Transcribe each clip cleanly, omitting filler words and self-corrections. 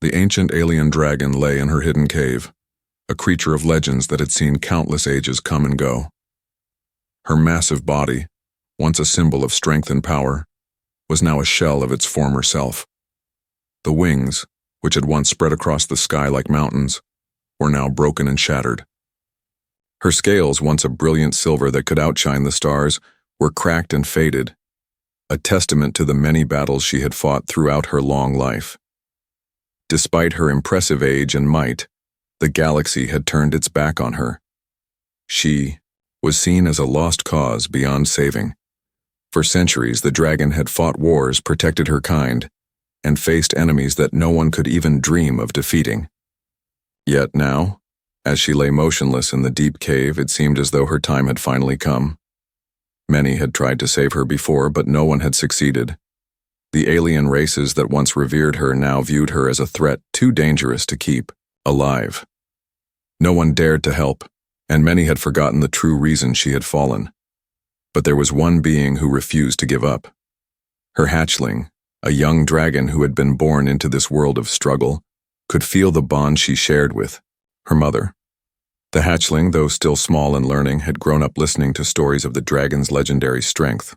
The ancient alien dragon lay in her hidden cave, a creature of legends that had seen countless ages come and go. Her massive body, once a symbol of strength and power, was now a shell of its former self. The wings, which had once spread across the sky like mountains, were now broken and shattered. Her scales, once a brilliant silver that could outshine the stars, were cracked and faded, a testament to the many battles she had fought throughout her long life. Despite her impressive age and might, the galaxy had turned its back on her. She was seen as a lost cause beyond saving. For centuries, the dragon had fought wars, protected her kind, and faced enemies that no one could even dream of defeating. Yet now, as she lay motionless in the deep cave, it seemed as though her time had finally come. Many had tried to save her before, but no one had succeeded. The alien races that once revered her now viewed her as a threat too dangerous to keep alive. No one dared to help, and many had forgotten the true reason she had fallen. But there was one being who refused to give up. Her hatchling, a young dragon who had been born into this world of struggle, could feel the bond she shared with her mother. The hatchling, though still small and learning, had grown up listening to stories of the dragon's legendary strength.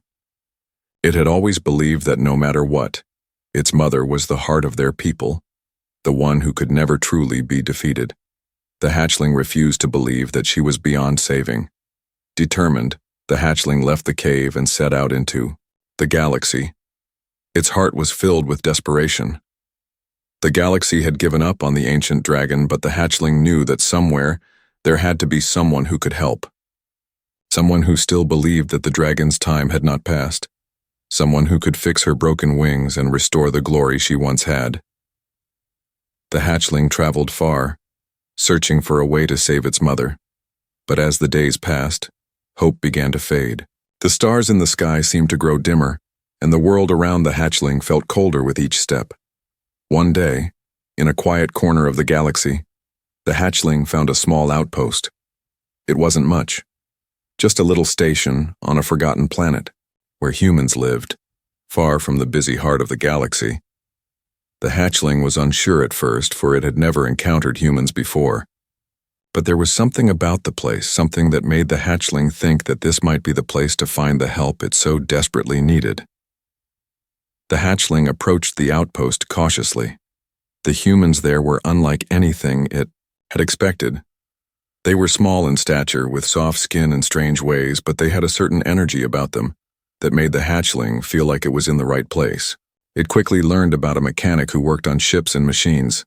It had always believed that no matter what, its mother was the heart of their people, the one who could never truly be defeated. The hatchling refused to believe that she was beyond saving. Determined, the hatchling left the cave and set out into the galaxy. Its heart was filled with desperation. The galaxy had given up on the ancient dragon, but the hatchling knew that somewhere there had to be someone who could help. Someone who still believed that the dragon's time had not passed. Someone who could fix her broken wings and restore the glory she once had. The hatchling traveled far, searching for a way to save its mother. But as the days passed, hope began to fade. The stars in the sky seemed to grow dimmer, and the world around the hatchling felt colder with each step. One day, in a quiet corner of the galaxy, the hatchling found a small outpost. It wasn't much, just a little station on a forgotten planet, where humans lived, far from the busy heart of the galaxy. The hatchling was unsure at first, for it had never encountered humans before. But there was something about the place, something that made the hatchling think that this might be the place to find the help it so desperately needed. The hatchling approached the outpost cautiously. The humans there were unlike anything it had expected. They were small in stature, with soft skin and strange ways, but they had a certain energy about them that made the hatchling feel like it was in the right place. It quickly learned about a mechanic who worked on ships and machines,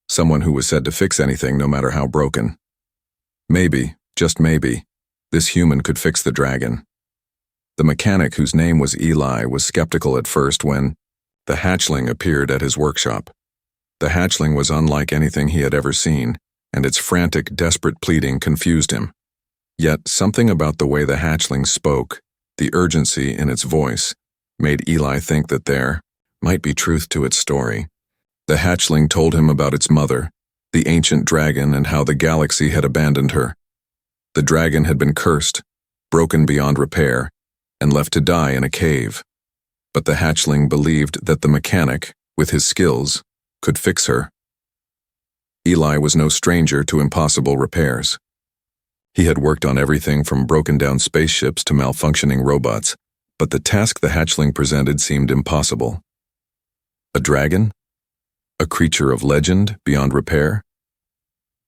someone who was said to fix anything no matter how broken. Maybe, just maybe, this human could fix the dragon. The mechanic, whose name was Eli, was skeptical at first when the hatchling appeared at his workshop. The hatchling was unlike anything he had ever seen, and its frantic, desperate pleading confused him. Yet something about the way the hatchling spoke, the urgency in its voice, made Eli think that there might be truth to its story. The hatchling told him about its mother, the ancient dragon, and how the galaxy had abandoned her. The dragon had been cursed, broken beyond repair, and left to die in a cave. But the hatchling believed that the mechanic, with his skills, could fix her. Eli was no stranger to impossible repairs. He had worked on everything from broken-down spaceships to malfunctioning robots, but the task the hatchling presented seemed impossible. A dragon? A creature of legend beyond repair?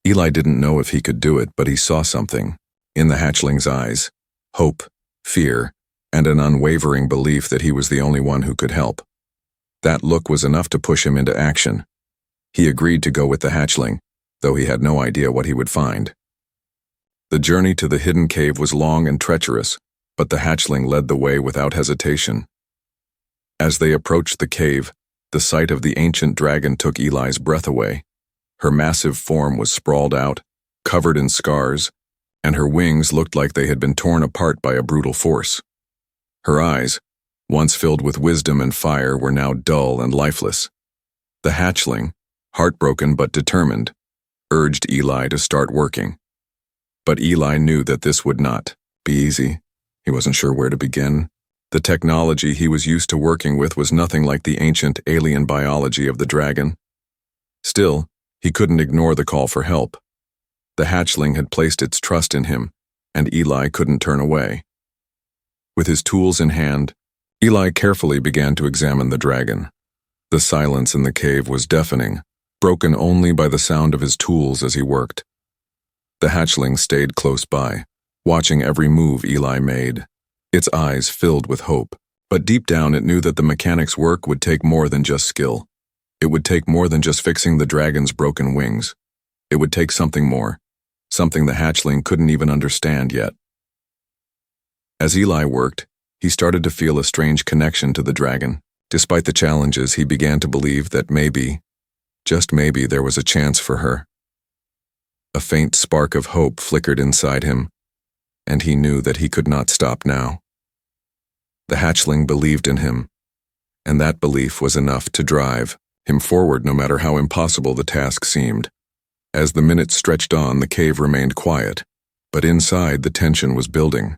Eli didn't know if he could do it, but he saw something in the hatchling's eyes: hope, fear, and an unwavering belief that he was the only one who could help. That look was enough to push him into action. He agreed to go with the hatchling, though he had no idea what he would find. The journey to the hidden cave was long and treacherous, but the hatchling led the way without hesitation. As they approached the cave, the sight of the ancient dragon took Eli's breath away. Her massive form was sprawled out, covered in scars, and her wings looked like they had been torn apart by a brutal force. Her eyes, once filled with wisdom and fire, were now dull and lifeless. The hatchling, heartbroken but determined, urged Eli to start working. But Eli knew that this would not be easy. He wasn't sure where to begin. The technology he was used to working with was nothing like the ancient alien biology of the dragon. Still, he couldn't ignore the call for help. The hatchling had placed its trust in him, and Eli couldn't turn away. With his tools in hand, Eli carefully began to examine the dragon. The silence in the cave was deafening, broken only by the sound of his tools as he worked. The hatchling stayed close by, watching every move Eli made. Its eyes filled with hope, but deep down it knew that the mechanic's work would take more than just skill. It would take more than just fixing the dragon's broken wings. It would take something more, something the hatchling couldn't even understand yet. As Eli worked, he started to feel a strange connection to the dragon. Despite the challenges, he began to believe that maybe, just maybe, there was a chance for her. A faint spark of hope flickered inside him, and he knew that he could not stop now. The hatchling believed in him, and that belief was enough to drive him forward no matter how impossible the task seemed. As the minutes stretched on, the cave remained quiet, but inside the tension was building.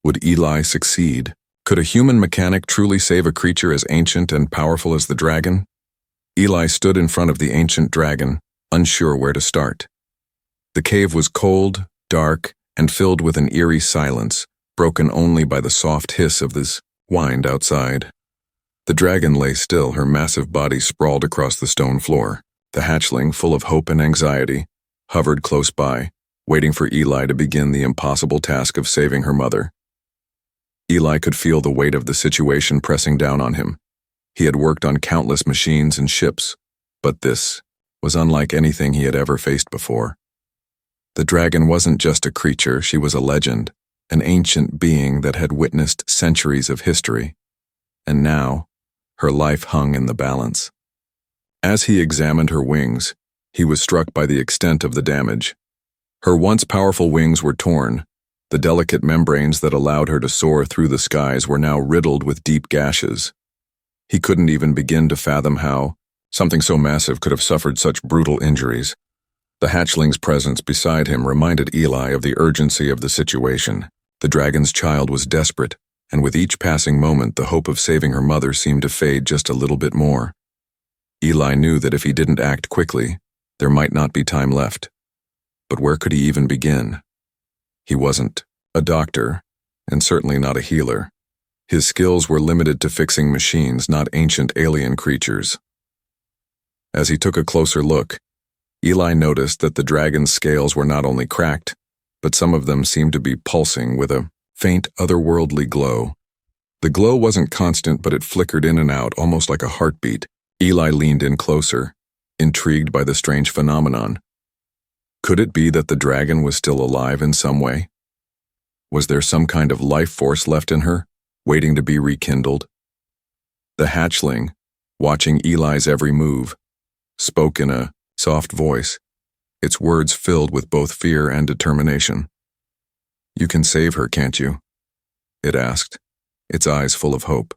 Would Eli succeed? Could a human mechanic truly save a creature as ancient and powerful as the dragon? Eli stood in front of the ancient dragon, unsure where to start. The cave was cold, dark, and filled with an eerie silence, broken only by the soft hiss of this wind outside. The dragon lay still, her massive body sprawled across the stone floor. The hatchling, full of hope and anxiety, hovered close by, waiting for Eli to begin the impossible task of saving her mother. Eli could feel the weight of the situation pressing down on him. He had worked on countless machines and ships, but this was unlike anything he had ever faced before. The dragon wasn't just a creature, she was a legend, an ancient being that had witnessed centuries of history. And now, her life hung in the balance. As he examined her wings, he was struck by the extent of the damage. Her once powerful wings were torn. The delicate membranes that allowed her to soar through the skies were now riddled with deep gashes. He couldn't even begin to fathom how something so massive could have suffered such brutal injuries. The hatchling's presence beside him reminded Eli of the urgency of the situation. The dragon's child was desperate, and with each passing moment, the hope of saving her mother seemed to fade just a little bit more. Eli knew that if he didn't act quickly, there might not be time left. But where could he even begin? He wasn't a doctor, and certainly not a healer. His skills were limited to fixing machines, not ancient alien creatures. As he took a closer look, Eli noticed that the dragon's scales were not only cracked, but some of them seemed to be pulsing with a faint, otherworldly glow. The glow wasn't constant, but it flickered in and out, almost like a heartbeat. Eli leaned in closer, intrigued by the strange phenomenon. Could it be that the dragon was still alive in some way? Was there some kind of life force left in her, waiting to be rekindled? The hatchling, watching Eli's every move, spoke in a soft voice, its words filled with both fear and determination. "You can save her, can't you?" it asked, its eyes full of hope.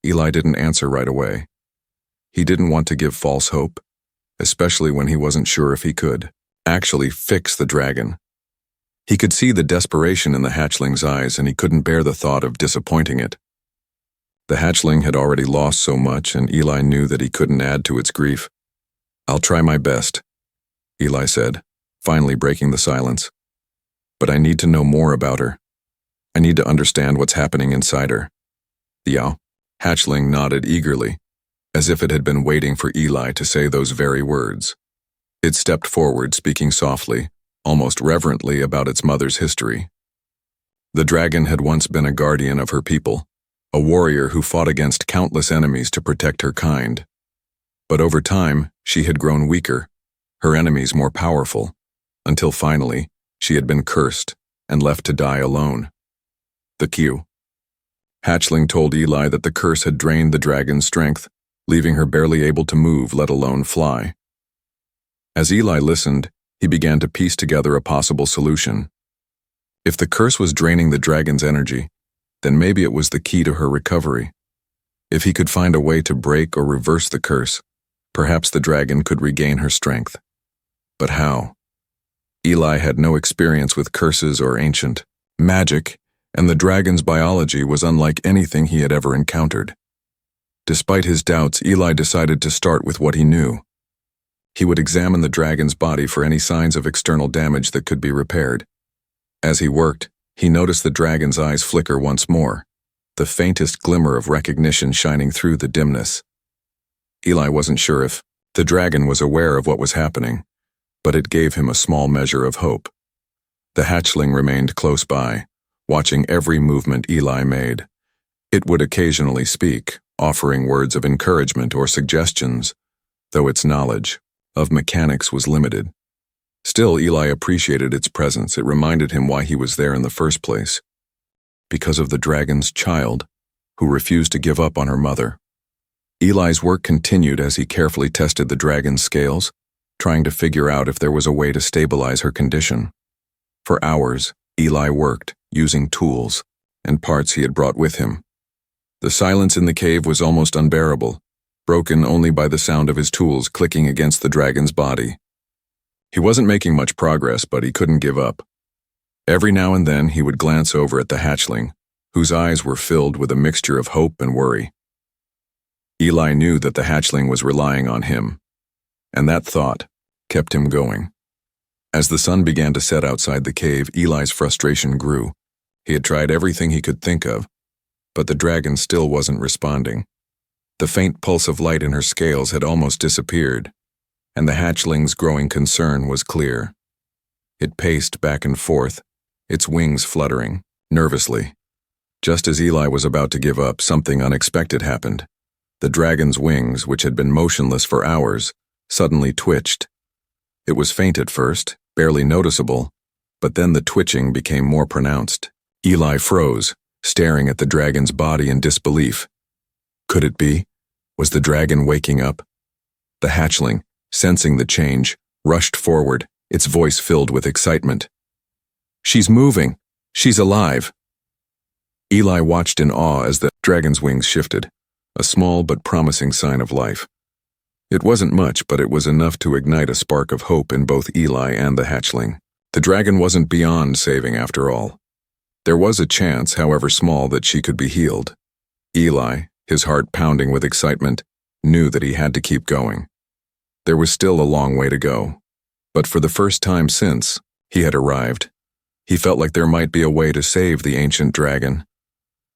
Eli didn't answer right away. He didn't want to give false hope, especially when he wasn't sure if he could actually fix the dragon. He could see the desperation in the hatchling's eyes, and he couldn't bear the thought of disappointing it. The hatchling had already lost so much, and Eli knew that he couldn't add to its grief. "I'll try my best," Eli said, finally breaking the silence. "But I need to know more about her. I need to understand what's happening inside her." The hatchling nodded eagerly, as if it had been waiting for Eli to say those very words. It stepped forward, speaking softly, almost reverently, about its mother's history. The dragon had once been a guardian of her people, a warrior who fought against countless enemies to protect her kind. But over time, she had grown weaker, her enemies more powerful, until finally, she had been cursed and left to die alone. The hatchling told Eli that the curse had drained the dragon's strength, leaving her barely able to move, let alone fly. As Eli listened, he began to piece together a possible solution. If the curse was draining the dragon's energy, then maybe it was the key to her recovery. If he could find a way to break or reverse the curse, perhaps the dragon could regain her strength. But how? Eli had no experience with curses or ancient magic, and the dragon's biology was unlike anything he had ever encountered. Despite his doubts, Eli decided to start with what he knew. He would examine the dragon's body for any signs of external damage that could be repaired. As he worked, he noticed the dragon's eyes flicker once more, the faintest glimmer of recognition shining through the dimness. Eli wasn't sure if the dragon was aware of what was happening, but it gave him a small measure of hope. The hatchling remained close by, watching every movement Eli made. It would occasionally speak, offering words of encouragement or suggestions, though its knowledge of mechanics was limited. Still, Eli appreciated its presence. It reminded him why he was there in the first place. Because of the dragon's child, who refused to give up on her mother. Eli's work continued as he carefully tested the dragon's scales, trying to figure out if there was a way to stabilize her condition. For hours, Eli worked, using tools and parts he had brought with him. The silence in the cave was almost unbearable, broken only by the sound of his tools clicking against the dragon's body. He wasn't making much progress, but he couldn't give up. Every now and then he would glance over at the hatchling, whose eyes were filled with a mixture of hope and worry. Eli knew that the hatchling was relying on him, and that thought kept him going. As the sun began to set outside the cave, Eli's frustration grew. He had tried everything he could think of, but the dragon still wasn't responding. The faint pulse of light in her scales had almost disappeared, and the hatchling's growing concern was clear. It paced back and forth, its wings fluttering, nervously. Just as Eli was about to give up, something unexpected happened. The dragon's wings, which had been motionless for hours, suddenly twitched. It was faint at first, barely noticeable, but then the twitching became more pronounced. Eli froze, staring at the dragon's body in disbelief. Could it be? Was the dragon waking up? The hatchling, sensing the change, rushed forward, its voice filled with excitement. "She's moving! She's alive!" Eli watched in awe as the dragon's wings shifted, a small but promising sign of life. It wasn't much, but it was enough to ignite a spark of hope in both Eli and the hatchling. The dragon wasn't beyond saving after all. There was a chance, however small, that she could be healed. Eli, his heart pounding with excitement, knew that he had to keep going. There was still a long way to go, but for the first time since he had arrived, he felt like there might be a way to save the ancient dragon.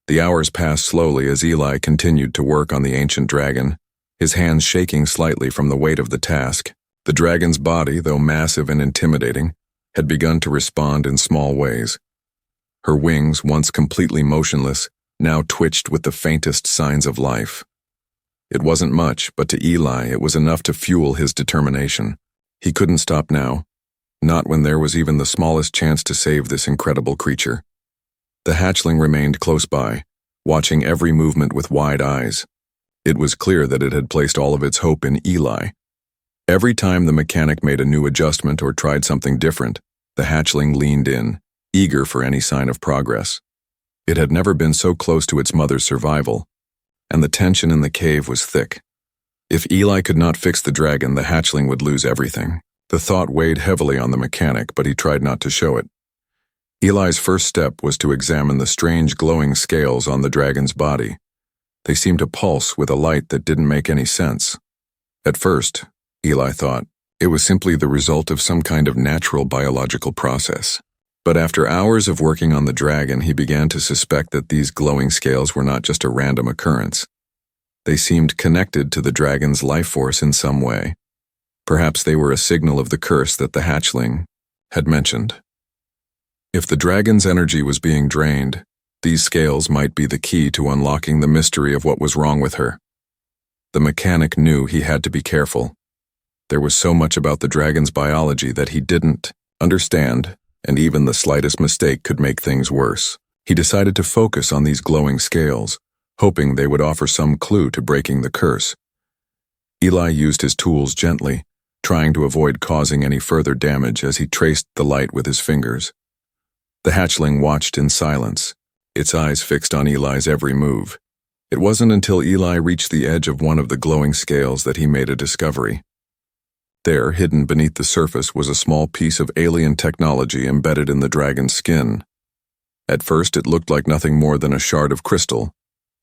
The hours passed slowly as Eli continued to work on the ancient dragon, his hands shaking slightly from the weight of the task. The dragon's body, though massive and intimidating, had begun to respond in small ways. Her wings, once completely motionless, now twitched with the faintest signs of life. It wasn't much, but to Eli it was enough to fuel his determination. He couldn't stop now, not when there was even the smallest chance to save this incredible creature. The hatchling remained close by, watching every movement with wide eyes. It was clear that it had placed all of its hope in Eli. Every time the mechanic made a new adjustment or tried something different, the hatchling leaned in, eager for any sign of progress. It had never been so close to its mother's survival, and the tension in the cave was thick. If Eli could not fix the dragon, the hatchling would lose everything. The thought weighed heavily on the mechanic, but he tried not to show it. Eli's first step was to examine the strange glowing scales on the dragon's body. They seemed to pulse with a light that didn't make any sense. At first, Eli thought, it was simply the result of some kind of natural biological process. But after hours of working on the dragon, he began to suspect that these glowing scales were not just a random occurrence. They seemed connected to the dragon's life force in some way. Perhaps they were a signal of the curse that the hatchling had mentioned. If the dragon's energy was being drained, these scales might be the key to unlocking the mystery of what was wrong with her. The mechanic knew he had to be careful. There was so much about the dragon's biology that he didn't understand, and even the slightest mistake could make things worse. He decided to focus on these glowing scales, hoping they would offer some clue to breaking the curse. Eli used his tools gently, trying to avoid causing any further damage as he traced the light with his fingers. The hatchling watched in silence, its eyes fixed on Eli's every move. It wasn't until Eli reached the edge of one of the glowing scales that he made a discovery. There, hidden beneath the surface, was a small piece of alien technology embedded in the dragon's skin. At first, it looked like nothing more than a shard of crystal,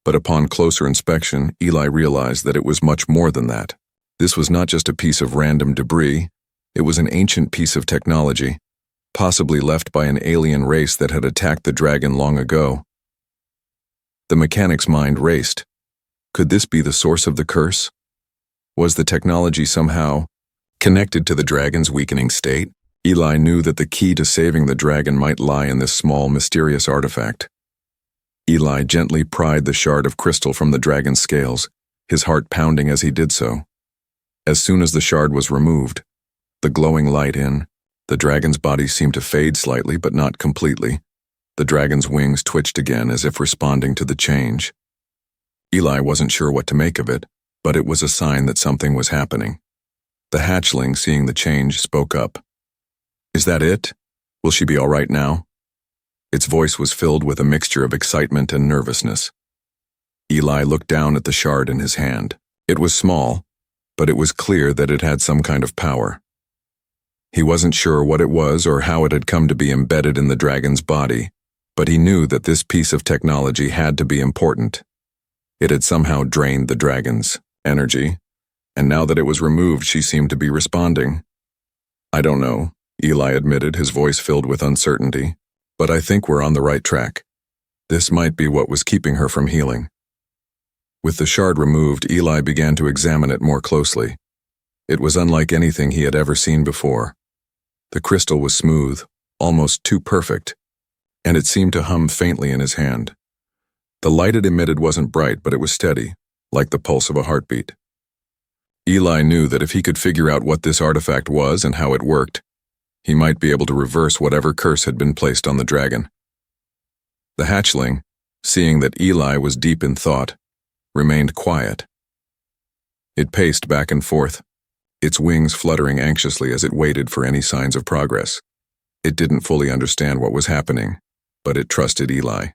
But upon closer inspection, Eli realized that it was much more than that. This was not just a piece of random debris, it was an ancient piece of technology, possibly left by an alien race that had attacked the dragon long ago. The mechanic's mind raced. Could this be the source of the curse? Was the technology somehow connected to the dragon's weakening state? Eli knew that the key to saving the dragon might lie in this small, mysterious artifact. Eli gently pried the shard of crystal from the dragon's scales, his heart pounding as he did so. As soon as the shard was removed, the glowing light in, the dragon's body seemed to fade slightly but not completely. The dragon's wings twitched again as if responding to the change. Eli wasn't sure what to make of it, but it was a sign that something was happening. The hatchling, seeing the change, spoke up. "Is that it? Will she be all right now?" Its voice was filled with a mixture of excitement and nervousness. Eli looked down at the shard in his hand. It was small, but it was clear that it had some kind of power. He wasn't sure what it was or how it had come to be embedded in the dragon's body, but he knew that this piece of technology had to be important. It had somehow drained the dragon's energy, and now that it was removed, she seemed to be responding. "I don't know," Eli admitted, his voice filled with uncertainty, "but I think we're on the right track. This might be what was keeping her from healing." With the shard removed, Eli began to examine it more closely. It was unlike anything he had ever seen before. The crystal was smooth, almost too perfect, and it seemed to hum faintly in his hand. The light it emitted wasn't bright, but it was steady, like the pulse of a heartbeat. Eli knew that if he could figure out what this artifact was and how it worked, he might be able to reverse whatever curse had been placed on the dragon. The hatchling, seeing that Eli was deep in thought, remained quiet. It paced back and forth, its wings fluttering anxiously as it waited for any signs of progress. It didn't fully understand what was happening, but it trusted Eli.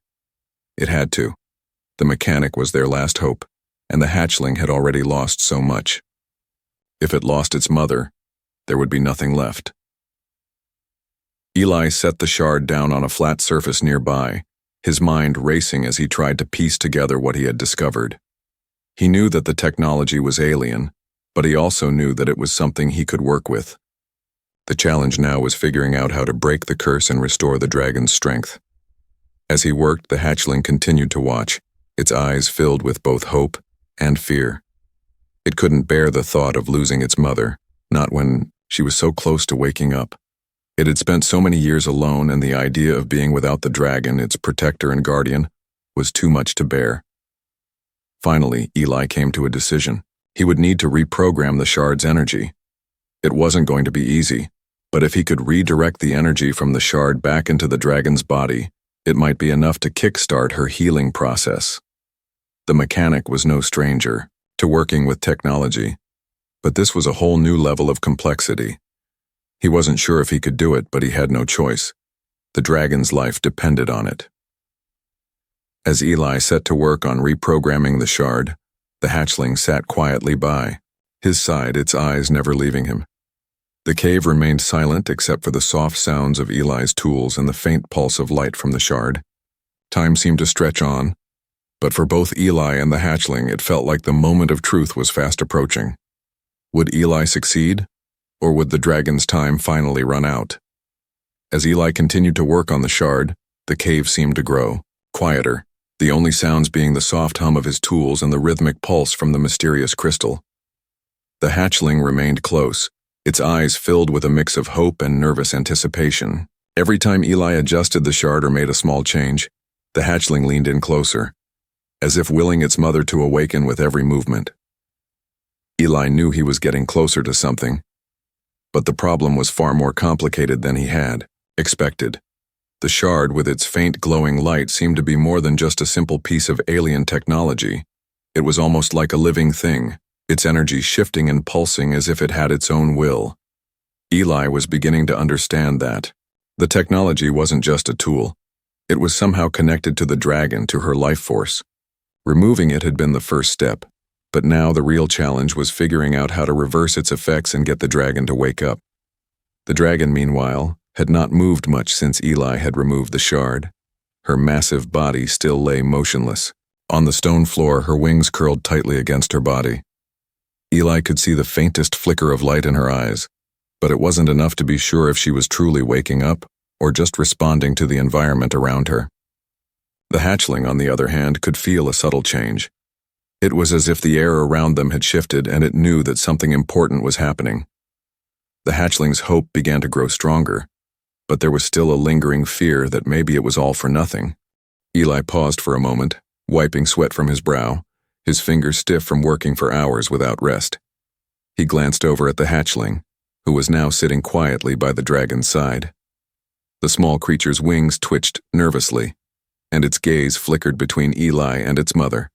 It had to. The mechanic was their last hope, and the hatchling had already lost so much. If it lost its mother, there would be nothing left. Eli set the shard down on a flat surface nearby, his mind racing as he tried to piece together what he had discovered. He knew that the technology was alien, but he also knew that it was something he could work with. The challenge now was figuring out how to break the curse and restore the dragon's strength. As he worked, the hatchling continued to watch, its eyes filled with both hope and fear. It couldn't bear the thought of losing its mother, not when she was so close to waking up. It had spent so many years alone, and the idea of being without the dragon, its protector and guardian, was too much to bear. Finally, Eli came to a decision. He would need to reprogram the shard's energy. It wasn't going to be easy, but if he could redirect the energy from the shard back into the dragon's body, it might be enough to kickstart her healing process. The mechanic was no stranger to working with technology, but this was a whole new level of complexity. He wasn't sure if he could do it, but he had no choice. The dragon's life depended on it. As Eli set to work on reprogramming the shard, the hatchling sat quietly by, his side, its eyes never leaving him. The cave remained silent except for the soft sounds of Eli's tools and the faint pulse of light from the shard. Time seemed to stretch on, but for both Eli and the hatchling, it felt like the moment of truth was fast approaching. Would Eli succeed, or would the dragon's time finally run out? As Eli continued to work on the shard, the cave seemed to grow, quieter, the only sounds being the soft hum of his tools and the rhythmic pulse from the mysterious crystal. The hatchling remained close, its eyes filled with a mix of hope and nervous anticipation. Every time Eli adjusted the shard or made a small change, the hatchling leaned in closer, as if willing its mother to awaken with every movement. Eli knew he was getting closer to something, but the problem was far more complicated than he had expected. The shard, with its faint glowing light, seemed to be more than just a simple piece of alien technology. It was almost like a living thing, its energy shifting and pulsing as if it had its own will. Eli was beginning to understand that the technology wasn't just a tool. It was somehow connected to the dragon, to her life force. Removing it had been the first step, but now the real challenge was figuring out how to reverse its effects and get the dragon to wake up. The dragon, meanwhile, had not moved much since Eli had removed the shard. Her massive body still lay motionless, On the stone floor, her wings curled tightly against her body. Eli could see the faintest flicker of light in her eyes, but it wasn't enough to be sure if she was truly waking up or just responding to the environment around her. The hatchling, on the other hand, could feel a subtle change. It was as if the air around them had shifted and it knew that something important was happening. The hatchling's hope began to grow stronger, but there was still a lingering fear that maybe it was all for nothing. Eli paused for a moment, wiping sweat from his brow, his fingers stiff from working for hours without rest. He glanced over at the hatchling, who was now sitting quietly by the dragon's side. The small creature's wings twitched nervously, and its gaze flickered between Eli and its mother.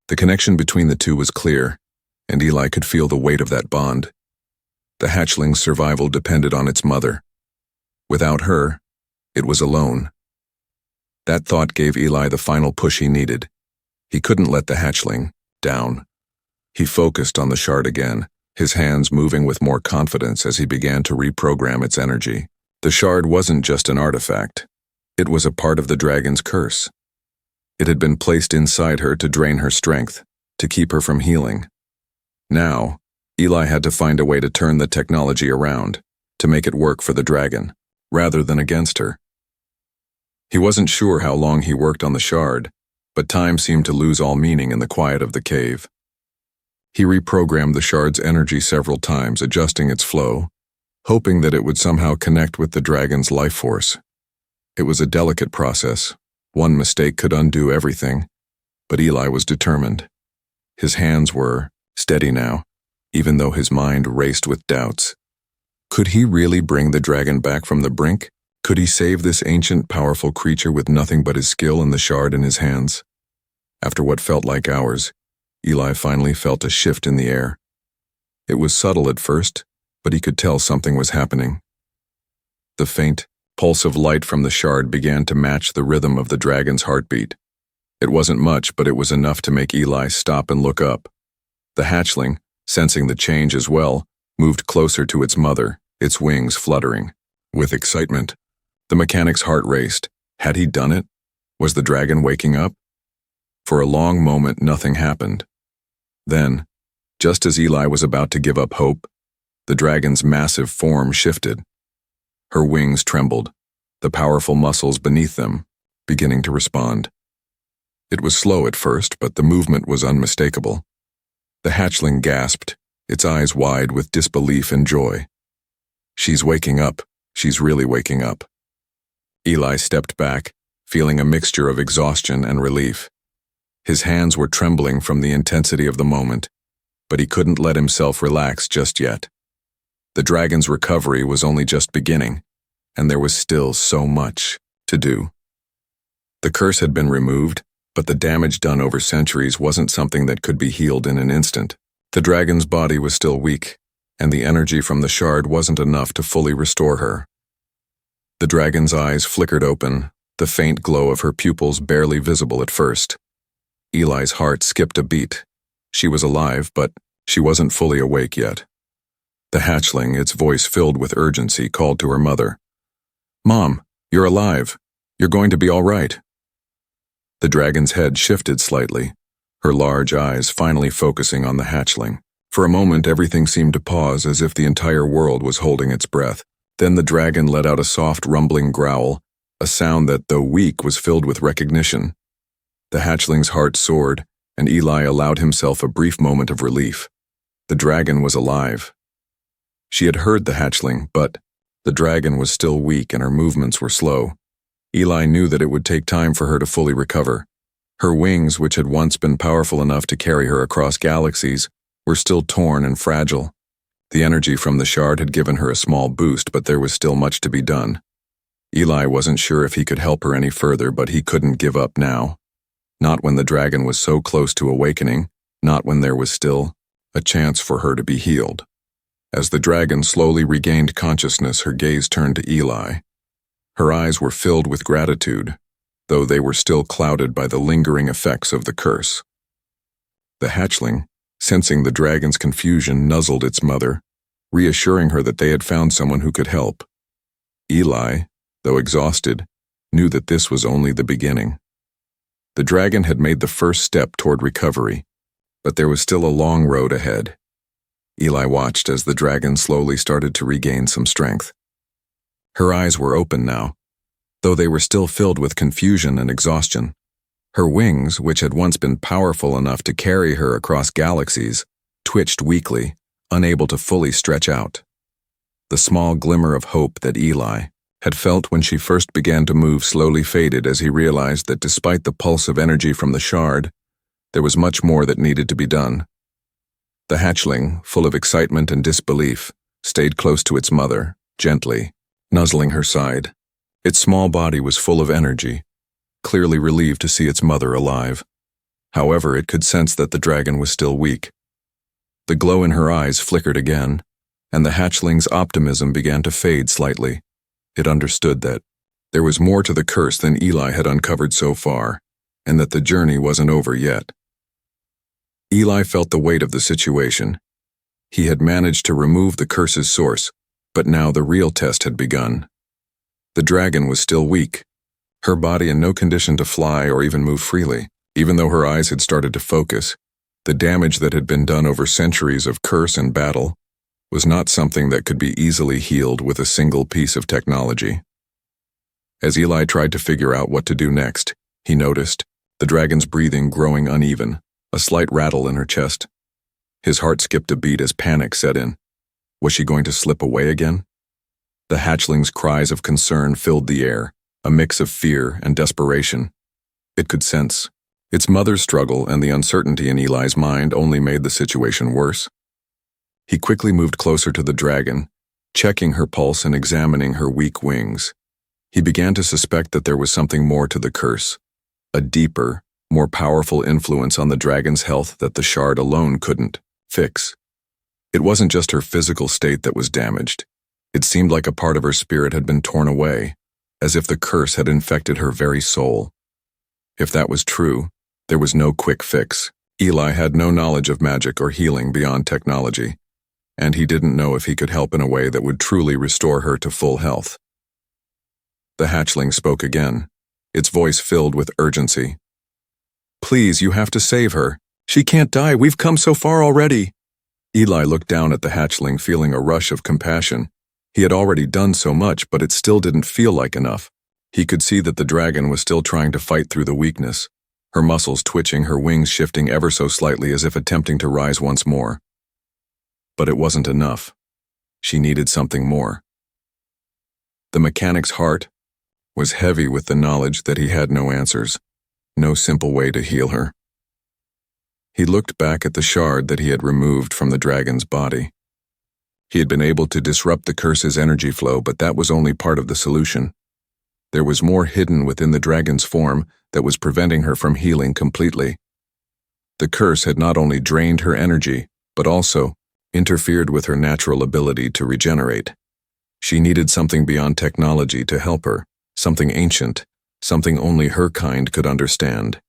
The connection between the two was clear, and Eli could feel the weight of that bond. The hatchling's survival depended on its mother. Without her, it was alone. That thought gave Eli the final push he needed. He couldn't let the hatchling down. He focused on the shard again, his hands moving with more confidence as he began to reprogram its energy. The shard wasn't just an artifact. It was a part of the dragon's curse. It had been placed inside her to drain her strength, to keep her from healing. Now, Eli had to find a way to turn the technology around, to make it work for the dragon, rather than against her. He wasn't sure how long he worked on the shard, but time seemed to lose all meaning in the quiet of the cave. He reprogrammed the shard's energy several times, adjusting its flow, hoping that it would somehow connect with the dragon's life force. It was a delicate process. One mistake could undo everything, but Eli was determined. His hands were steady now, even though his mind raced with doubts. Could he really bring the dragon back from the brink? Could he save this ancient, powerful creature with nothing but his skill and the shard in his hands? After what felt like hours, Eli finally felt a shift in the air. It was subtle at first, but he could tell something was happening. The faint pulse of light from the shard began to match the rhythm of the dragon's heartbeat. It wasn't much, but it was enough to make Eli stop and look up. The hatchling, sensing the change as well, moved closer to its mother, its wings fluttering. With excitement, the mechanic's heart raced. Had he done it? Was the dragon waking up? For a long moment, nothing happened. Then, just as Eli was about to give up hope, the dragon's massive form shifted. Her wings trembled, the powerful muscles beneath them beginning to respond. It was slow at first, but the movement was unmistakable. The hatchling gasped, its eyes wide with disbelief and joy. She's waking up. She's really waking up. Eli stepped back, feeling a mixture of exhaustion and relief. His hands were trembling from the intensity of the moment, but he couldn't let himself relax just yet. The dragon's recovery was only just beginning, and there was still so much to do. The curse had been removed, but the damage done over centuries wasn't something that could be healed in an instant. The dragon's body was still weak, and the energy from the shard wasn't enough to fully restore her. The dragon's eyes flickered open, the faint glow of her pupils barely visible at first. Eli's heart skipped a beat. She was alive, but she wasn't fully awake yet. The hatchling, its voice filled with urgency, called to her mother. "Mom, you're alive. You're going to be all right." The dragon's head shifted slightly, her large eyes finally focusing on the hatchling. For a moment, everything seemed to pause as if the entire world was holding its breath. Then the dragon let out a soft, rumbling growl, a sound that, though weak, was filled with recognition. The hatchling's heart soared, and Eli allowed himself a brief moment of relief. The dragon was alive. She had heard the hatchling, but the dragon was still weak and her movements were slow. Eli knew that it would take time for her to fully recover. Her wings, which had once been powerful enough to carry her across galaxies, were still torn and fragile. The energy from the shard had given her a small boost, but there was still much to be done. Eli wasn't sure if he could help her any further, but he couldn't give up now. Not when the dragon was so close to awakening, not when there was still a chance for her to be healed. As the dragon slowly regained consciousness, her gaze turned to Eli. Her eyes were filled with gratitude, though they were still clouded by the lingering effects of the curse. The hatchling, sensing the dragon's confusion, nuzzled its mother, reassuring her that they had found someone who could help. Eli, though exhausted, knew that this was only the beginning. The dragon had made the first step toward recovery, but there was still a long road ahead. Eli watched as the dragon slowly started to regain some strength. Her eyes were open now, though they were still filled with confusion and exhaustion. Her wings, which had once been powerful enough to carry her across galaxies, twitched weakly, unable to fully stretch out. The small glimmer of hope that Eli had felt when she first began to move slowly faded as he realized that despite the pulse of energy from the shard, there was much more that needed to be done. The hatchling, full of excitement and disbelief, stayed close to its mother, gently, nuzzling her side. Its small body was full of energy, clearly relieved to see its mother alive. However, it could sense that the dragon was still weak. The glow in her eyes flickered again, and the hatchling's optimism began to fade slightly. It understood that there was more to the curse than Eli had uncovered so far, and that the journey wasn't over yet. Eli felt the weight of the situation. He had managed to remove the curse's source, but now the real test had begun. The dragon was still weak, her body in no condition to fly or even move freely. Even though her eyes had started to focus, the damage that had been done over centuries of curse and battle was not something that could be easily healed with a single piece of technology. As Eli tried to figure out what to do next, he noticed the dragon's breathing growing uneven, a slight rattle in her chest. His heart skipped a beat as panic set in. Was she going to slip away again? The hatchling's cries of concern filled the air, a mix of fear and desperation. It could sense its mother's struggle, and the uncertainty in Eli's mind only made the situation worse. He quickly moved closer to the dragon, checking her pulse and examining her weak wings. He began to suspect that there was something more to the curse, a deeper, more powerful influence on the dragon's health that the shard alone couldn't fix. It wasn't just her physical state that was damaged. It seemed like a part of her spirit had been torn away, as if the curse had infected her very soul. If that was true, there was no quick fix. Eli had no knowledge of magic or healing beyond technology, and he didn't know if he could help in a way that would truly restore her to full health. The hatchling spoke again, its voice filled with urgency. "Please, you have to save her. She can't die. We've come so far already." Eli looked down at the hatchling, feeling a rush of compassion. He had already done so much, but it still didn't feel like enough. He could see that the dragon was still trying to fight through the weakness, her muscles twitching, her wings shifting ever so slightly as if attempting to rise once more. But it wasn't enough. She needed something more. The mechanic's heart was heavy with the knowledge that he had no answers, no simple way to heal her. He looked back at the shard that he had removed from the dragon's body. He had been able to disrupt the curse's energy flow, but that was only part of the solution. There was more hidden within the dragon's form that was preventing her from healing completely. The curse had not only drained her energy, but also interfered with her natural ability to regenerate. She needed something beyond technology to help her, something ancient, something only her kind could understand.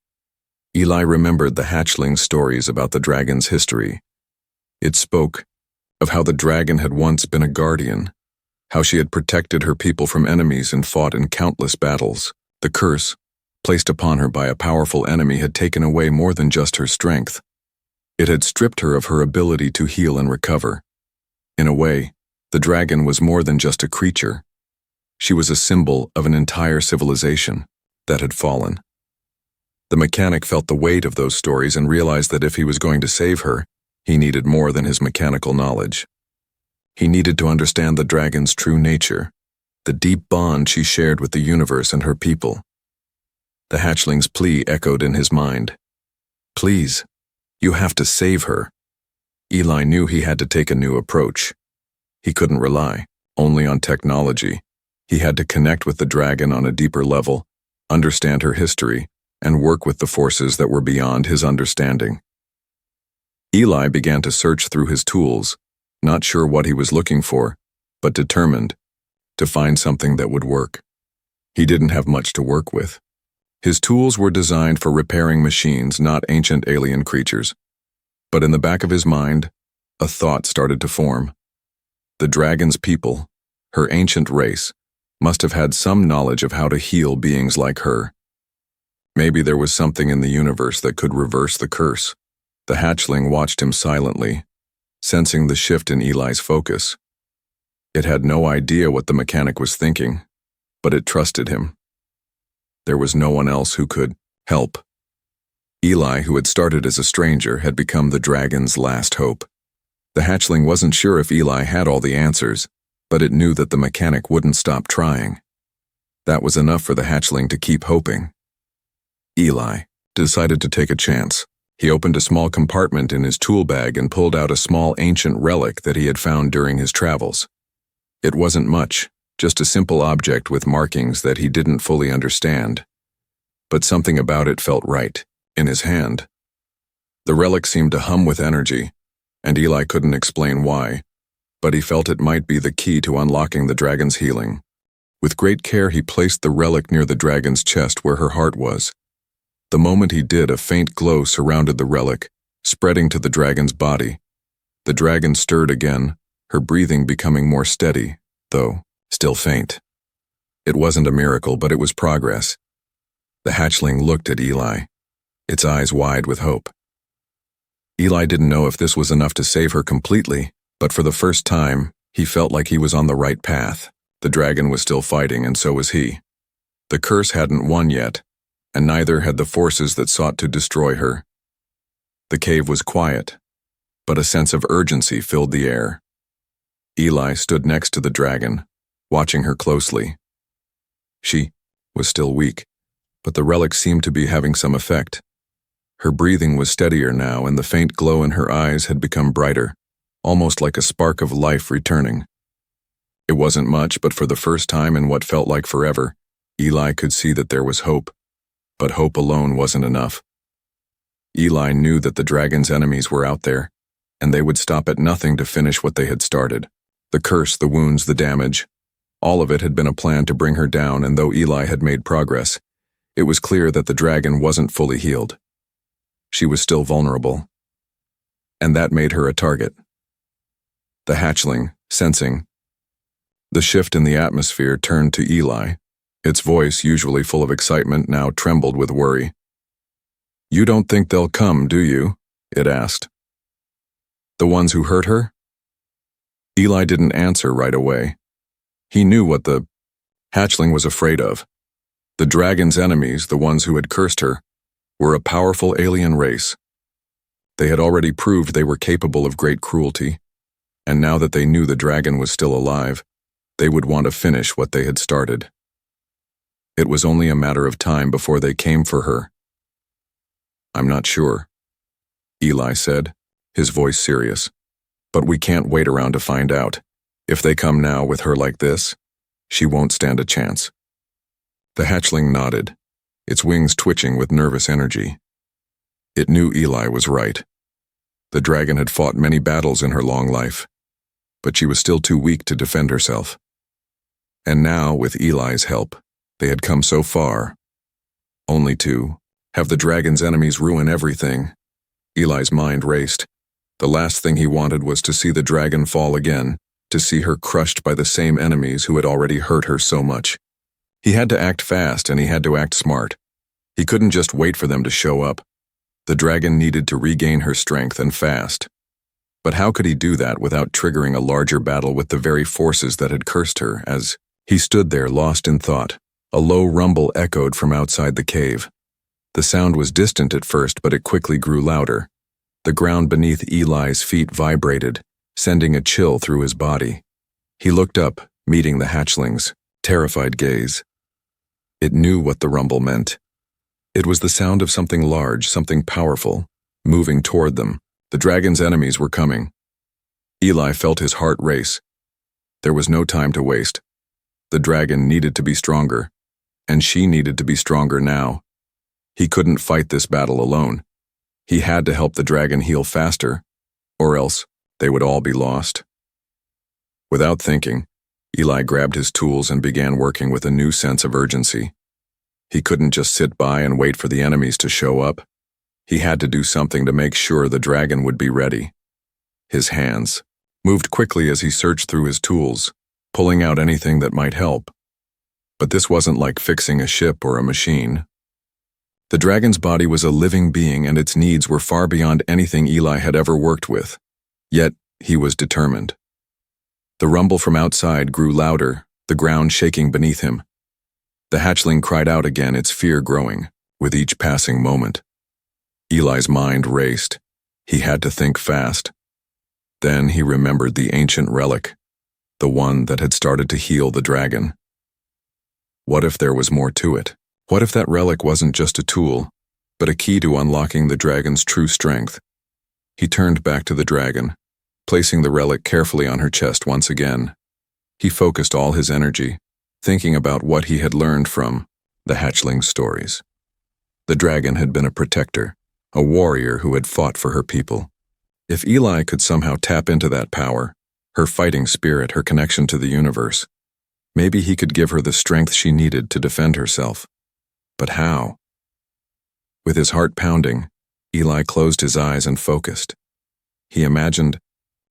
Eli remembered the hatchling's stories about the dragon's history. It spoke of how the dragon had once been a guardian, how she had protected her people from enemies and fought in countless battles. The curse, placed upon her by a powerful enemy, had taken away more than just her strength. It had stripped her of her ability to heal and recover. In a way, the dragon was more than just a creature. She was a symbol of an entire civilization that had fallen. The mechanic felt the weight of those stories and realized that if he was going to save her, he needed more than his mechanical knowledge. He needed to understand the dragon's true nature, the deep bond she shared with the universe and her people. The hatchling's plea echoed in his mind. "Please, you have to save her." Eli knew he had to take a new approach. He couldn't rely only on technology. He had to connect with the dragon on a deeper level, understand her history, and work with the forces that were beyond his understanding. Eli began to search through his tools, not sure what he was looking for, but determined to find something that would work. He didn't have much to work with. His tools were designed for repairing machines, not ancient alien creatures. But in the back of his mind, a thought started to form. The dragon's people, her ancient race, must have had some knowledge of how to heal beings like her. Maybe there was something in the universe that could reverse the curse. The hatchling watched him silently, sensing the shift in Eli's focus. It had no idea what the mechanic was thinking, but it trusted him. There was no one else who could help. Eli, who had started as a stranger, had become the dragon's last hope. The hatchling wasn't sure if Eli had all the answers, but it knew that the mechanic wouldn't stop trying. That was enough for the hatchling to keep hoping. Eli decided to take a chance. He opened a small compartment in his tool bag and pulled out a small ancient relic that he had found during his travels. It wasn't much, just a simple object with markings that he didn't fully understand. But something about it felt right, in his hand. The relic seemed to hum with energy, and Eli couldn't explain why, but he felt it might be the key to unlocking the dragon's healing. With great care, he placed the relic near the dragon's chest where her heart was. The moment he did, a faint glow surrounded the relic, spreading to the dragon's body. The dragon stirred again, her breathing becoming more steady, though still faint. It wasn't a miracle, but it was progress. The hatchling looked at Eli, its eyes wide with hope. Eli didn't know if this was enough to save her completely, but for the first time, he felt like he was on the right path. The dragon was still fighting, and so was he. The curse hadn't won yet, and neither had the forces that sought to destroy her. The cave was quiet, but a sense of urgency filled the air. Eli stood next to the dragon, watching her closely. She was still weak, but the relic seemed to be having some effect. Her breathing was steadier now, and the faint glow in her eyes had become brighter, almost like a spark of life returning. It wasn't much, but for the first time in what felt like forever, Eli could see that there was hope. But hope alone wasn't enough. Eli knew that the dragon's enemies were out there, and they would stop at nothing to finish what they had started. The curse, the wounds, the damage, all of it had been a plan to bring her down, and though Eli had made progress, it was clear that the dragon wasn't fully healed. She was still vulnerable, and that made her a target. The hatchling, sensing the shift in the atmosphere, turned to Eli. Its voice, usually full of excitement, now trembled with worry. "You don't think they'll come, do you?" it asked. "The ones who hurt her?" Eli didn't answer right away. He knew what the hatchling was afraid of. The dragon's enemies, the ones who had cursed her, were a powerful alien race. They had already proved they were capable of great cruelty, and now that they knew the dragon was still alive, they would want to finish what they had started. It was only a matter of time before they came for her. "I'm not sure," Eli said, his voice serious. "But we can't wait around to find out. If they come now with her like this, she won't stand a chance." The hatchling nodded, its wings twitching with nervous energy. It knew Eli was right. The dragon had fought many battles in her long life, but she was still too weak to defend herself. And now, with Eli's help, they had come so far, only to have the dragon's enemies ruin everything. Eli's mind raced. The last thing he wanted was to see the dragon fall again, to see her crushed by the same enemies who had already hurt her so much. He had to act fast, and he had to act smart. He couldn't just wait for them to show up. The dragon needed to regain her strength, and fast. But how could he do that without triggering a larger battle with the very forces that had cursed her? As he stood there lost in thought, a low rumble echoed from outside the cave. The sound was distant at first, but it quickly grew louder. The ground beneath Eli's feet vibrated, sending a chill through his body. He looked up, meeting the hatchling's terrified gaze. It knew what the rumble meant. It was the sound of something large, something powerful, moving toward them. The dragon's enemies were coming. Eli felt his heart race. There was no time to waste. The dragon needed to be stronger, and she needed to be stronger now. He couldn't fight this battle alone. He had to help the dragon heal faster, or else they would all be lost. Without thinking, Eli grabbed his tools and began working with a new sense of urgency. He couldn't just sit by and wait for the enemies to show up. He had to do something to make sure the dragon would be ready. His hands moved quickly as he searched through his tools, pulling out anything that might help. But this wasn't like fixing a ship or a machine. The dragon's body was a living being and its needs were far beyond anything Eli had ever worked with. Yet, he was determined. The rumble from outside grew louder, the ground shaking beneath him. The hatchling cried out again, its fear growing with each passing moment. Eli's mind raced. He had to think fast. Then he remembered the ancient relic, the one that had started to heal the dragon. What if there was more to it? What if that relic wasn't just a tool, but a key to unlocking the dragon's true strength? He turned back to the dragon, placing the relic carefully on her chest once again. He focused all his energy, thinking about what he had learned from the hatchling's stories. The dragon had been a protector, a warrior who had fought for her people. If Eli could somehow tap into that power, her fighting spirit, her connection to the universe, maybe he could give her the strength she needed to defend herself. But how? With his heart pounding, Eli closed his eyes and focused. He imagined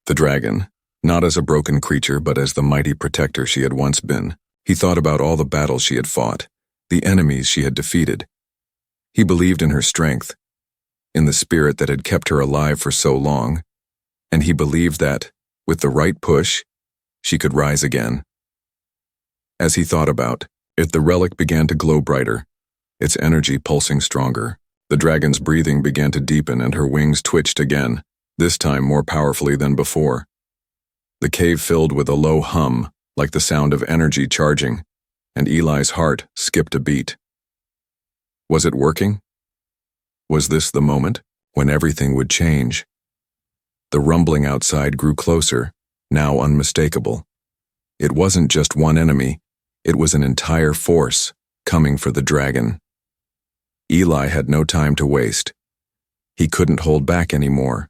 the dragon, not as a broken creature but as the mighty protector she had once been. He thought about all the battles she had fought, the enemies she had defeated. He believed in her strength, in the spirit that had kept her alive for so long, and he believed that, with the right push, she could rise again. As he thought about it, the relic began to glow brighter, its energy pulsing stronger. The dragon's breathing began to deepen and her wings twitched again, this time more powerfully than before. The cave filled with a low hum, like the sound of energy charging, and Eli's heart skipped a beat. Was it working? Was this the moment when everything would change? The rumbling outside grew closer, now unmistakable. It wasn't just one enemy, it was an entire force coming for the dragon. Eli had no time to waste. He couldn't hold back anymore.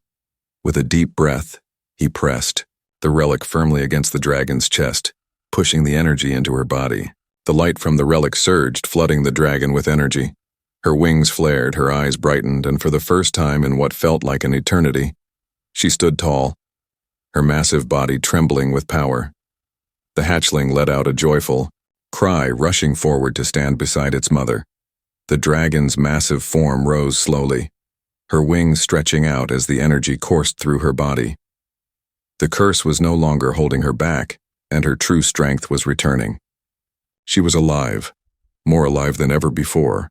With a deep breath, he pressed the relic firmly against the dragon's chest, pushing the energy into her body. The light from the relic surged, flooding the dragon with energy. Her wings flared, her eyes brightened, and for the first time in what felt like an eternity, she stood tall, her massive body trembling with power. The hatchling let out a joyful cry, rushing forward to stand beside its mother. The dragon's massive form rose slowly, her wings stretching out as the energy coursed through her body. The curse was no longer holding her back, and her true strength was returning. She was alive, more alive than ever before.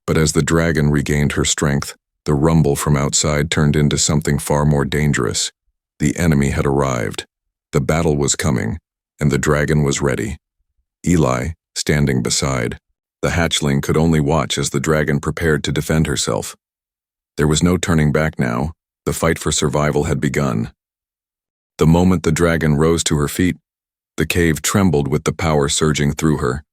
But as the dragon regained her strength, the rumble from outside turned into something far more dangerous. The enemy had arrived. The battle was coming, and the dragon was ready. Eli, standing beside, the hatchling could only watch as the dragon prepared to defend herself. There was no turning back now. The fight for survival had begun. The moment the dragon rose to her feet, the cave trembled with the power surging through her.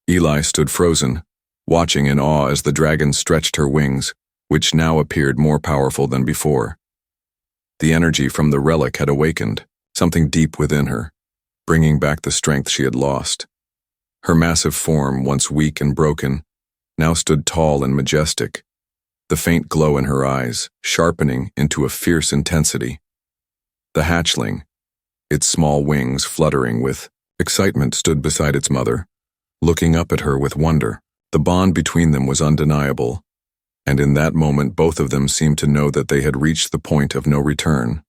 Eli stood frozen, watching in awe as the dragon stretched her wings, which now appeared more powerful than before. The energy from the relic had awakened, something deep within her, bringing back the strength she had lost. Her massive form, once weak and broken, now stood tall and majestic, the faint glow in her eyes sharpening into a fierce intensity. The hatchling, its small wings fluttering with excitement, stood beside its mother, looking up at her with wonder. The bond between them was undeniable, and in that moment both of them seemed to know that they had reached the point of no return.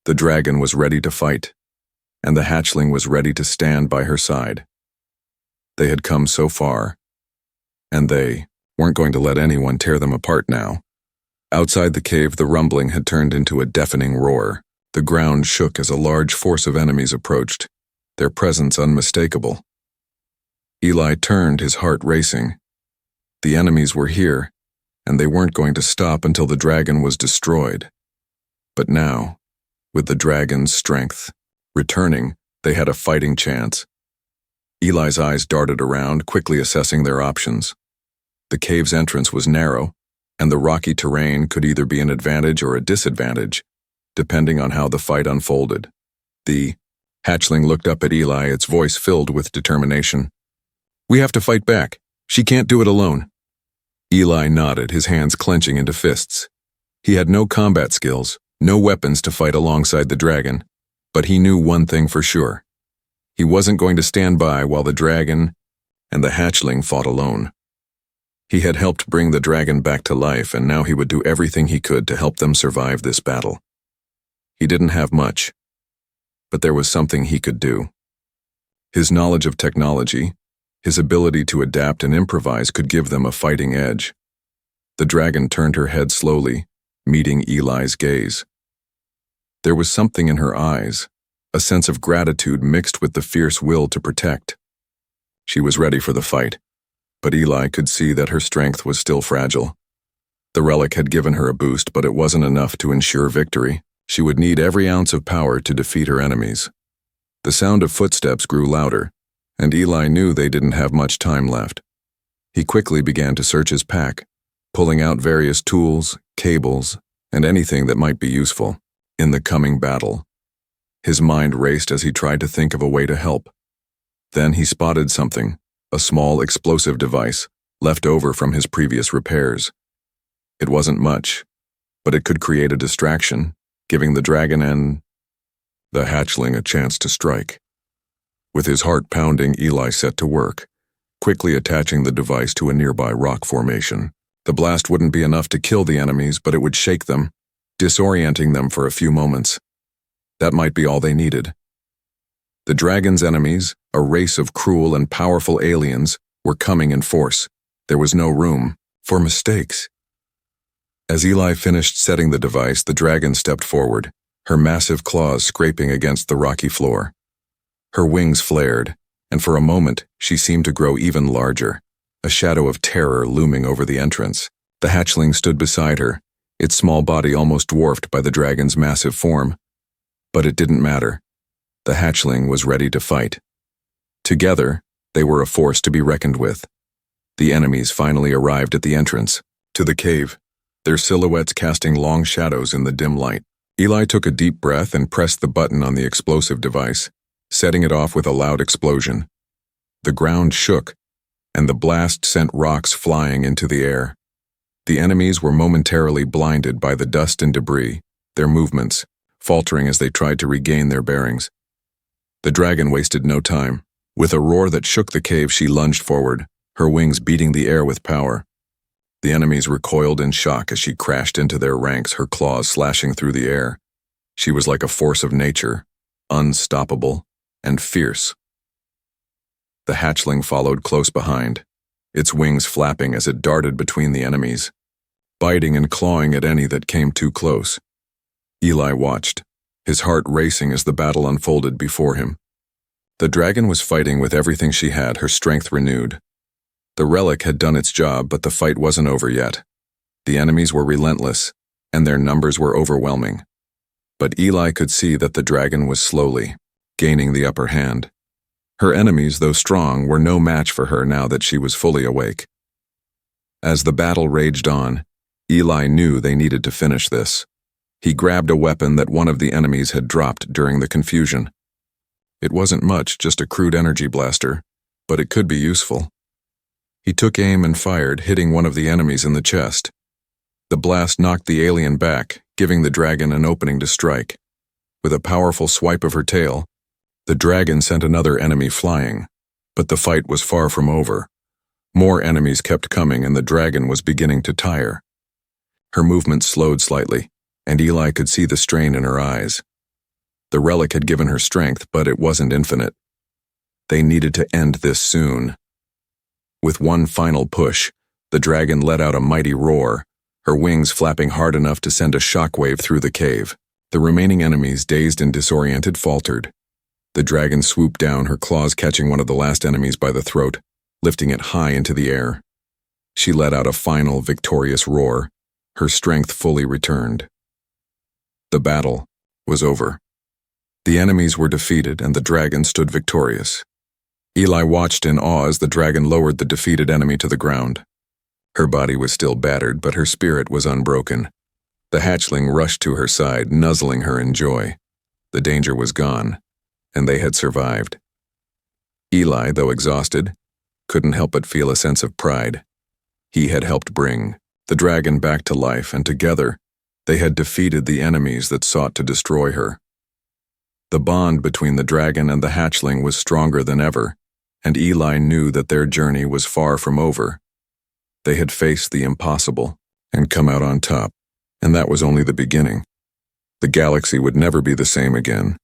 The dragon was ready to fight, and the hatchling was ready to stand by her side. They had come so far, and they weren't going to let anyone tear them apart now. Outside the cave, the rumbling had turned into a deafening roar. The ground shook as a large force of enemies approached, their presence unmistakable. Eli turned, his heart racing. The enemies were here, and they weren't going to stop until the dragon was destroyed. But now, with the dragon's strength returning, they had a fighting chance. Eli's eyes darted around, quickly assessing their options. The cave's entrance was narrow, and the rocky terrain could either be an advantage or a disadvantage, depending on how the fight unfolded. The hatchling looked up at Eli, its voice filled with determination. "We have to fight back. She can't do it alone." Eli nodded, his hands clenching into fists. He had no combat skills, no weapons to fight alongside the dragon, but he knew one thing for sure. He wasn't going to stand by while the dragon and the hatchling fought alone. He had helped bring the dragon back to life, and now he would do everything he could to help them survive this battle. He didn't have much, but there was something he could do. His knowledge of technology, his ability to adapt and improvise could give them a fighting edge. The dragon turned her head slowly, meeting Eli's gaze. There was something in her eyes, a sense of gratitude mixed with the fierce will to protect. She was ready for the fight, but Eli could see that her strength was still fragile. The relic had given her a boost, but it wasn't enough to ensure victory. She would need every ounce of power to defeat her enemies. The sound of footsteps grew louder, and Eli knew they didn't have much time left. He quickly began to search his pack, pulling out various tools, cables, and anything that might be useful in the coming battle. His mind raced as he tried to think of a way to help. Then he spotted something, a small explosive device, left over from his previous repairs. It wasn't much, but it could create a distraction, giving the dragon and the hatchling a chance to strike. With his heart pounding, Eli set to work, quickly attaching the device to a nearby rock formation. The blast wouldn't be enough to kill the enemies, but it would shake them, disorienting them for a few moments. That might be all they needed. The dragon's enemies, a race of cruel and powerful aliens, were coming in force. There was no room for mistakes. As Eli finished setting the device, the dragon stepped forward, her massive claws scraping against the rocky floor. Her wings flared, and for a moment she seemed to grow even larger, a shadow of terror looming over the entrance. The hatchling stood beside her, its small body almost dwarfed by the dragon's massive form. But it didn't matter. The hatchling was ready to fight. Together, they were a force to be reckoned with. The enemies finally arrived at the entrance to the cave, their silhouettes casting long shadows in the dim light. Eli took a deep breath and pressed the button on the explosive device, setting it off with a loud explosion. The ground shook, and the blast sent rocks flying into the air. The enemies were momentarily blinded by the dust and debris, their movements faltering as they tried to regain their bearings. The dragon wasted no time. With a roar that shook the cave, she lunged forward, her wings beating the air with power. The enemies recoiled in shock as she crashed into their ranks, her claws slashing through the air. She was like a force of nature, unstoppable and fierce. The hatchling followed close behind, its wings flapping as it darted between the enemies, biting and clawing at any that came too close. Eli watched, his heart racing as the battle unfolded before him. The dragon was fighting with everything she had, her strength renewed. The relic had done its job, but the fight wasn't over yet. The enemies were relentless, and their numbers were overwhelming. But Eli could see that the dragon was slowly gaining the upper hand. Her enemies, though strong, were no match for her now that she was fully awake. As the battle raged on, Eli knew they needed to finish this. He grabbed a weapon that one of the enemies had dropped during the confusion. It wasn't much, just a crude energy blaster, but it could be useful. He took aim and fired, hitting one of the enemies in the chest. The blast knocked the alien back, giving the dragon an opening to strike. With a powerful swipe of her tail, the dragon sent another enemy flying, but the fight was far from over. More enemies kept coming, and the dragon was beginning to tire. Her movement slowed slightly, and Eli could see the strain in her eyes. The relic had given her strength, but it wasn't infinite. They needed to end this soon. With one final push, the dragon let out a mighty roar, her wings flapping hard enough to send a shockwave through the cave. The remaining enemies, dazed and disoriented, faltered. The dragon swooped down, her claws catching one of the last enemies by the throat, lifting it high into the air. She let out a final, victorious roar, her strength fully returned. The battle was over. The enemies were defeated, and the dragon stood victorious. Eli watched in awe as the dragon lowered the defeated enemy to the ground. Her body was still battered, but her spirit was unbroken. The hatchling rushed to her side, nuzzling her in joy. The danger was gone, and they had survived. Eli, though exhausted, couldn't help but feel a sense of pride. He had helped bring the dragon back to life, and together, they had defeated the enemies that sought to destroy her. The bond between the dragon and the hatchling was stronger than ever, and Eli knew that their journey was far from over. They had faced the impossible and come out on top, and that was only the beginning. The galaxy would never be the same again,